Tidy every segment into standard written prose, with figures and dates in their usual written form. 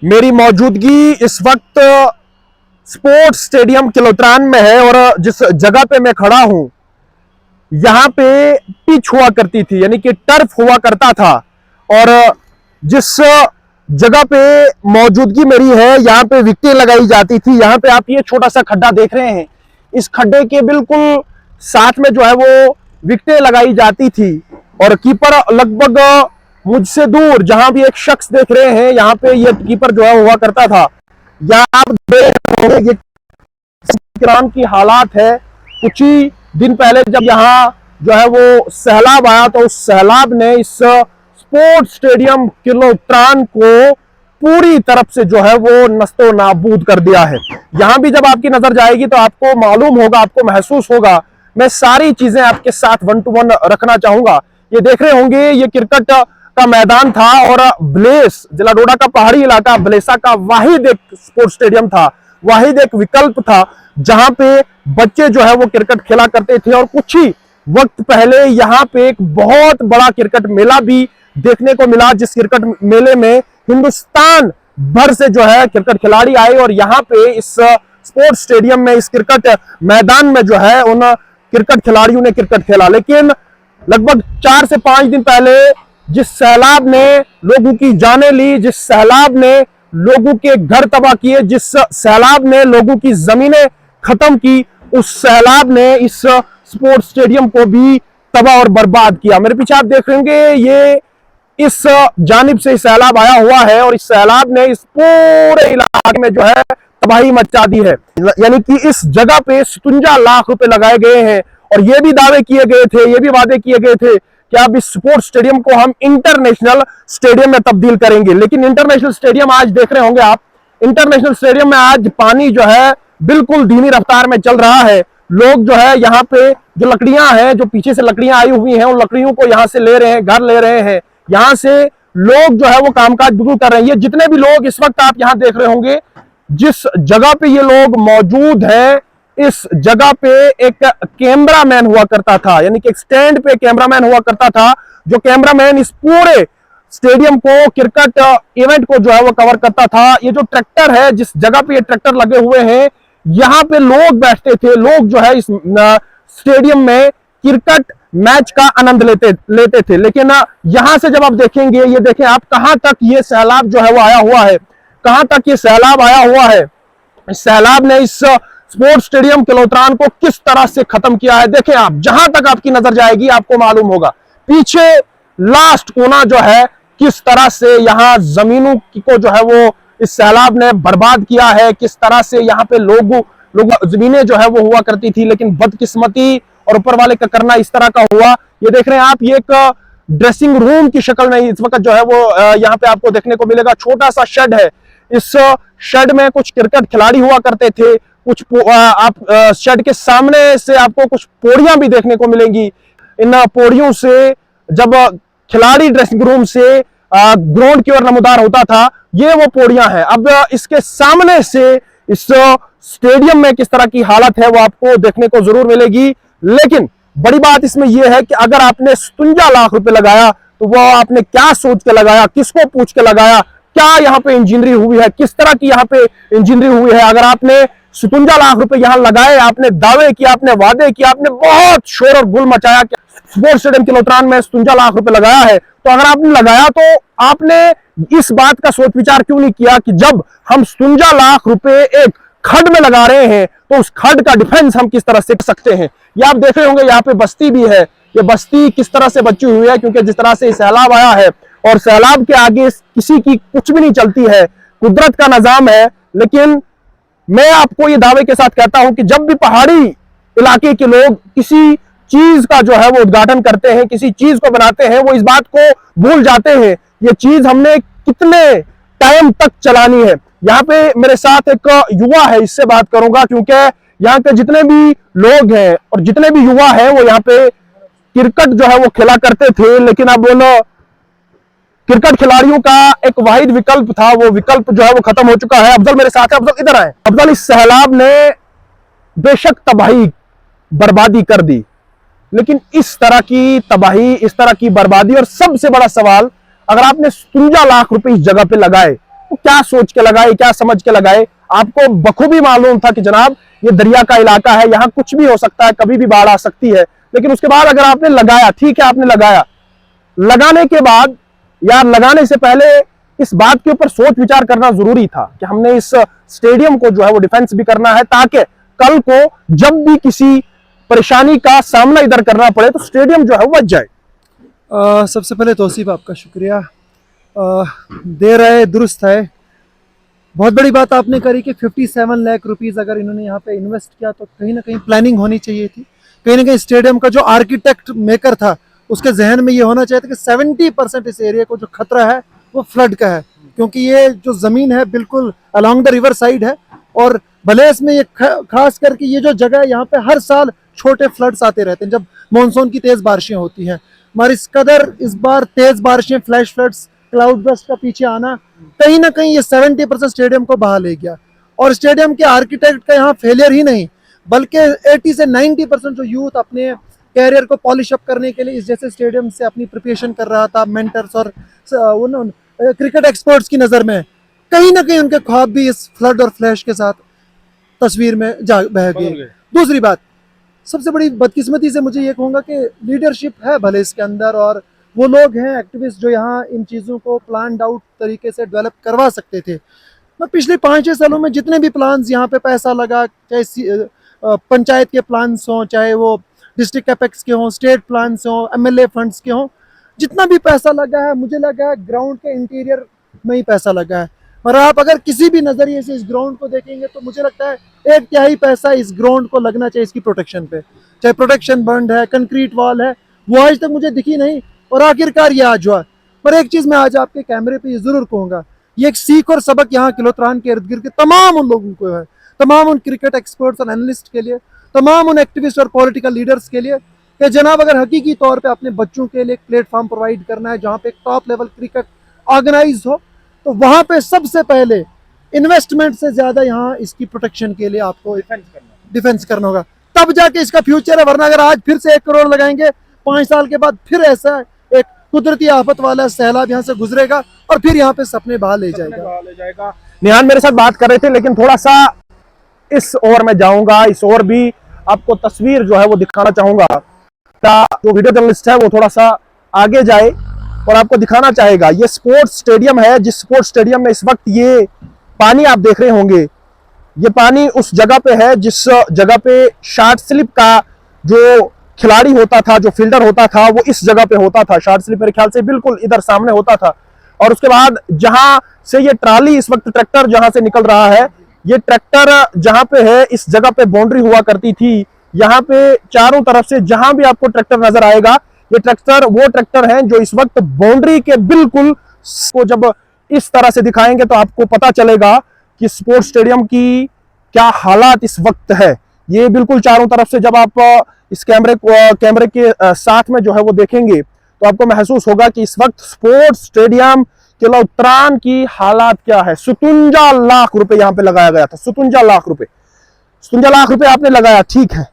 मेरी मौजूदगी इस वक्त स्पोर्ट्स स्टेडियम किलोत्रान में है और जिस जगह पे मैं खड़ा हूं यहां पे पिच हुआ करती थी, यानी कि टर्फ हुआ करता था। और जिस जगह पे मौजूदगी मेरी है यहां पे विकेटें लगाई जाती थी। यहां पे आप ये छोटा सा खड्डा देख रहे हैं, इस खड्डे के बिल्कुल साथ में जो है वो विकेटें लगाई जाती थी और कीपर लगभग मुझसे दूर, जहां भी एक शख्स देख रहे हैं यहां पे ये कीपर जो है हुआ करता था। यहाँ आप देख रहे हैं ये ग्राउंड की हालात है। कुछ ही दिन पहले जब यहाँ जो है वो सैलाब आया तो उस सैलाब ने इस स्पोर्ट्स स्टेडियम किलोत्रान को पूरी तरफ से जो है वो नस्तो नाबूद कर दिया है। यहां भी जब आपकी नजर जाएगी तो आपको मालूम होगा, आपको महसूस होगा। मैं सारी चीजें आपके साथ 1 to 1 रखना चाहूंगा। ये देख रहे होंगे ये क्रिकेट का मैदान था और ब्लेस, जिला डोडा का पहाड़ी इलाका ब्लेसा का वाहिद एक स्पोर्ट्स स्टेडियम था, वाहिद एक विकल्प था जहां पे बच्चे जो है वो क्रिकेट खेला करते थे। और कुछ ही वक्त पहले यहां पे एक बहुत बड़ा क्रिकेट मेला भी देखने को मिला, जिस क्रिकेट मेले में हिंदुस्तान भर से जो है क्रिकेट खिलाड़ी आए और यहाँ पे इस स्पोर्ट्स स्टेडियम में, इस क्रिकेट मैदान में जो है उन क्रिकेट खिलाड़ियों ने क्रिकेट खेला। लेकिन लगभग 4 से 5 दिन पहले जिस सैलाब ने लोगों की जानें ली, जिस सैलाब ने लोगों के घर तबाह किए, जिस सैलाब ने लोगों की जमीनें खत्म की, उस सैलाब ने इस स्पोर्ट्स स्टेडियम को भी तबाह और बर्बाद किया। मेरे पीछे आप देख रहे होंगे ये इस जानिब से सैलाब आया हुआ है और इस सैलाब ने इस पूरे इलाके में जो है तबाही मचा दी है। यानी कि इस जगह पे 57 लाख रुपए लगाए गए हैं और ये भी दावे किए गए थे, ये भी वादे किए गए थे कि अब इस स्पोर्ट्स स्टेडियम को हम इंटरनेशनल स्टेडियम में तब्दील करेंगे। लेकिन इंटरनेशनल स्टेडियम आज देख रहे होंगे आप, इंटरनेशनल स्टेडियम में आज पानी जो है बिल्कुल धीमी रफ्तार में चल रहा है। लोग जो है यहाँ पे जो लकड़ियां हैं, जो पीछे से लकड़ियां आई हुई हैं, उन लकड़ियों को यहाँ से ले रहे हैं, घर ले रहे हैं। यहाँ से लोग जो है वो कामकाज बिल्कुल कर रहे हैं। ये जितने भी लोग इस वक्त आप यहाँ देख रहे होंगे, जिस जगह पे ये लोग मौजूद हैं, इस जगह पे एक कैमरामैन हुआ करता था, यानी कि एक स्टैंड पे कैमरामैन हुआ करता था, जो कैमरामैन इस पूरे स्टेडियम को, क्रिकेट इवेंट को जो है वो कवर करता था। ये जो ट्रैक्टर है, जिस जगह पे ये ट्रैक्टर लगे हुए हैं, यहां पे लोग बैठते थे, लोग जो है इस स्टेडियम में क्रिकेट मैच का आनंद लेते थे। लेकिन यहां से जब आप देखेंगे, ये देखें आप कहां तक ये सैलाब जो है वो आया हुआ है, कहां तक ये सैलाब आया हुआ है। इस सैलाब ने इस स्पोर्ट्स स्टेडियम किलोत्रान को किस तरह से खत्म किया है। देखें आप, जहां तक आपकी नजर जाएगी आपको मालूम होगा पीछे लास्ट कोना जो है किस तरह से यहां जमीनों को जो है वो इस सैलाब ने बर्बाद किया है, किस तरह से यहाँ पे लोग जमीनें जो है वो हुआ करती थी। लेकिन बदकिस्मती और ऊपर वाले का करना इस तरह का हुआ। ये देख रहे हैं आप, ये एक ड्रेसिंग रूम की शक्ल में इस वक्त जो है वो यहाँ पे आपको देखने को मिलेगा। छोटा सा शेड है, इस शेड में कुछ क्रिकेट खिलाड़ी हुआ करते थे। कुछ आप शेड के सामने से आपको कुछ पौड़ियां भी देखने को मिलेंगी। इन पौड़ियों से जब खिलाड़ी ड्रेसिंग रूम से ग्राउंड की ओर नमूदार होता था, ये वो पौड़ियां हैं। अब इसके सामने से इस स्टेडियम में किस तरह की हालत है वो आपको देखने को जरूर मिलेगी। लेकिन बड़ी बात इसमें यह है कि अगर आपने 57 लाख रुपए लगाया तो वो आपने क्या सोच के लगाया, किसको पूछ के लगाया, क्या यहाँ पे इंजीनियरिंग हुई है, किस तरह की यहाँ पे इंजीनियरिंग हुई है। अगर आपने 57 लाख रुपए यहाँ लगाए, आपने दावे किए, आपने वादे किए, आपने बहुत शोर और गुल मचाया कि स्पोर्ट्स स्टेडियम किलोत्रान में 57 लाख रुपए लगाया है, तो अगर आपने लगाया तो आपने इस बात का सोच विचार क्यों नहीं किया कि जब हम 57 लाख रुपए एक खड में लगा रहे हैं तो उस खड का डिफेंस हम किस तरह से कर सकते हैं। ये आप देख रहे होंगे यहाँ पे बस्ती भी है, ये बस्ती किस तरह से बची हुई है, क्योंकि जिस तरह से सैलाब आया है और सैलाब के आगे किसी की कुछ भी नहीं चलती है, कुदरत का निजाम है। लेकिन मैं आपको ये दावे के साथ कहता हूं कि जब भी पहाड़ी इलाके के लोग किसी चीज का जो है वो उद्घाटन करते हैं, किसी चीज को बनाते हैं, वो इस बात को भूल जाते हैं ये चीज हमने कितने टाइम तक चलानी है। यहाँ पे मेरे साथ एक युवा है, इससे बात करूंगा, क्योंकि यहाँ के जितने भी लोग हैं और जितने भी युवा हैं वो यहाँ पे क्रिकेट जो है वो खेला करते थे। लेकिन अब उन क्रिकेट खिलाड़ियों का एक वाहिद विकल्प था, वो विकल्प जो है वो खत्म हो चुका है। अफजल मेरे साथ है, अफजल इधर आए। अफजल, इस सैलाब ने बेशक तबाही बर्बादी कर दी, लेकिन इस तरह की तबाही, इस तरह की बर्बादी और सबसे बड़ा सवाल, अगर आपने 57 लाख रुपए इस जगह पे लगाए वो क्या सोच के लगाए, क्या समझ के लगाए? आपको बखूबी मालूम था कि जनाब ये दरिया का इलाका है, यहां कुछ भी हो सकता है, कभी भी बाढ़ आ सकती है। लेकिन उसके बाद अगर आपने लगाया, ठीक है आपने लगाया, लगाने के बाद या लगाने से पहले इस बात के ऊपर सोच विचार करना जरूरी था कि हमने इस स्टेडियम को जो है वो डिफेंस भी करना है, ताकि कल को जब भी किसी परेशानी का सामना इधर करना पड़े तो स्टेडियम जो है वो बच जाए। सबसे पहले तौसीफ आपका शुक्रिया। देर है दुरुस्त है। बहुत बड़ी बात आपने करी कि 57 लाख रुपीज़ अगर इन्होंने यहाँ पे इन्वेस्ट किया तो कहीं ना कहीं प्लानिंग होनी चाहिए थी। कहीं ना कहीं स्टेडियम का जो आर्किटेक्ट मेकर था उसके जहन में ये होना चाहिए था कि 70% इस एरिया को जो खतरा है वो फ्लड का है, क्योंकि ये जो ज़मीन है बिल्कुल अलॉन्ग द रिवर साइड है। और भले इसमें ये खास करके ये जो जगह है यहाँ पे हर साल छोटे फ्लड्स आते रहते हैं जब मानसून की तेज़ बारिशें होती हैं, मगर इस कदर इस बार तेज़ बारिशें, फ्लैश फ्लड्स, क्लाउड बस्ट का पीछे आना कहीं ना कहीं ये 70% स्टेडियम को बहा ले गया। और स्टेडियम के आर्किटेक्ट का यहाँ फेलियर ही नहीं बल्कि 80 से 90% जो यूथ अपने कैरियर को पॉलिश अप करने के लिए इस जैसे स्टेडियम से अपनी प्रिपरेशन कर रहा था, मेंटर्स और क्रिकेट एक्सपर्ट्स की नज़र में कहीं ना कहीं उनके ख्वाब भी इस फ्लड और फ्लैश के साथ तस्वीर में जा बह गए। दूसरी बात, सबसे बड़ी बदकिस्मती से मुझे ये कहूँगा कि लीडरशिप है भले इसके अंदर, और वो लोग हैं एक्टिविस्ट जो यहाँ इन चीज़ों को प्लान आउट तरीके से डेवलप करवा सकते थे। मैं पिछले 5-6 सालों में जितने भी प्लान्स यहाँ पे पैसा लगा, चाहे पंचायत के प्लान्स हों, चाहे वो डिस्ट्रिक्ट एपेक्स के हों, स्टेट प्लान्स हों, एमएलए फंड्स के हों, जितना भी पैसा लगा है मुझे लगा है ग्राउंड के इंटीरियर में ही पैसा लगा है। और आप अगर किसी भी नज़रिए से इस ग्राउंड को देखेंगे तो मुझे लगता है 1/3 पैसा इस ग्राउंड को लगना चाहिए इसकी प्रोटेक्शन पे, चाहे प्रोटेक्शन बंड है, कंक्रीट वॉल है, वो आज तक मुझे दिखी नहीं और आखिरकार ये आज हुआ। पर एक चीज़ मैं आज आपके कैमरे पे ये ज़रूर कहूँगा, ये एक सीख और सबक यहाँ किलोत्रान के इर्द गिर्द के तमाम उन लोगों को है, तमाम उन क्रिकेट एक्सपर्ट्स और एनालिस्ट के लिए, तमाम उन एक्टिविस्ट और पॉलिटिकल लीडर्स के लिए कि जनाब अगर हकीकी तौर पे अपने बच्चों के लिए एक प्लेटफॉर्म प्रोवाइड करना है जहाँ पे एक टॉप लेवल क्रिकेट ऑर्गेनाइज हो, तो वहाँ पे सबसे पहले इन्वेस्टमेंट से ज़्यादा यहाँ इसकी प्रोटेक्शन के लिए आपको डिफेंस करना होगा, तब जाके इसका फ्यूचर है। वरना अगर आज फिर से 1 करोड़ लगाएंगे, 5 साल के बाद फिर ऐसा एक कुदरती आफत वाला सैलाब यहाँ से गुजरेगा और फिर यहाँ पे सपने बहा ले जाएगा। निहान मेरे साथ बात कर रहे थे, लेकिन थोड़ा सा इस ओर में जाऊंगा, इस ओर भी आपको तस्वीर जो है वो दिखाना चाहूंगा। जो वीडियो जर्नलिस्ट है वो थोड़ा सा आगे जाए और आपको दिखाना चाहेगा। ये स्पोर्ट्स स्टेडियम है, जिस स्पोर्ट्स स्टेडियम में इस वक्त ये पानी आप देख रहे होंगे, ये पानी उस जगह पे है जिस जगह पे शॉर्ट स्लिप का जो खिलाड़ी होता था, जो फील्डर होता था, वो इस जगह पे होता था। शॉर्ट स्लिप मेरे ख्याल से बिल्कुल इधर सामने होता था। और उसके बाद जहां से ये ट्राली, इस वक्त ट्रैक्टर जहां से निकल रहा है, ये ट्रैक्टर जहां पे है इस जगह पे बाउंड्री हुआ करती थी। यहाँ पे चारों तरफ से जहां भी आपको ट्रैक्टर नजर आएगा, ये ट्रैक्टर वो ट्रैक्टर हैं जो इस वक्त बाउंड्री के बिल्कुल को जब इस तरह से दिखाएंगे तो आपको पता चलेगा कि स्पोर्ट्स स्टेडियम की क्या हालात इस वक्त है। ये बिल्कुल चारों तरफ से जब आप इस कैमरे के साथ में जो है वो देखेंगे तो आपको महसूस होगा कि इस वक्त स्पोर्ट्स स्टेडियम किलोत्रान की हालात क्या है। 57 लाख रुपए यहां पे लगाया गया था, 57 लाख रुपए, 57 लाख रुपए आपने लगाया, ठीक है,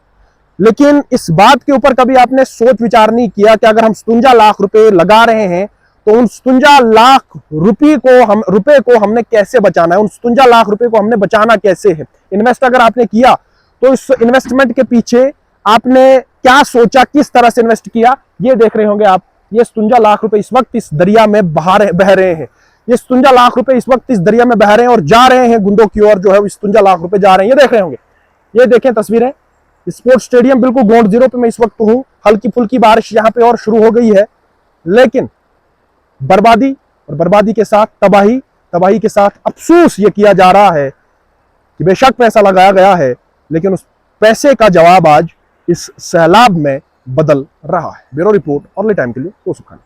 लेकिन इस बात के ऊपर कभी आपने सोच विचार नहीं किया कि अगर हम 57 लाख रुपए लगा रहे हैं तो उन 57 लाख रुपए को हमने कैसे बचाना है, उन 57 लाख रुपए को हमने बचाना कैसे है। इन्वेस्ट अगर आपने किया तो इस इन्वेस्टमेंट के पीछे आपने क्या सोचा, किस तरह से इन्वेस्ट किया, ये देख रहे होंगे आप। ये 57 लाख रुपए इस वक्त इस दरिया में बह रहे हैं। ये 57 लाख रुपए इस वक्त इस दरिया में बह रहे हैं और जा रहे हैं गुंदों की ओर, जो है 57 लाख रुपए जा रहे हैं, ये देख रहे होंगे। ये देखें तस्वीरें, स्पोर्ट्स स्टेडियम बिल्कुल ग्राउंड जीरो पे मैं इस वक्त हूं। हल्की फुल्की बारिश यहाँ पे और शुरू हो गई है, लेकिन बर्बादी और बर्बादी के साथ तबाही, तबाही के साथ अफसोस ये किया जा रहा है कि बेशक पैसा लगाया गया है, लेकिन उस पैसे का जवाब आज इस सैलाब में बदल रहा है। ब्यूरो रिपोर्ट, अर्ली टाइम के लिए, तो सुखान।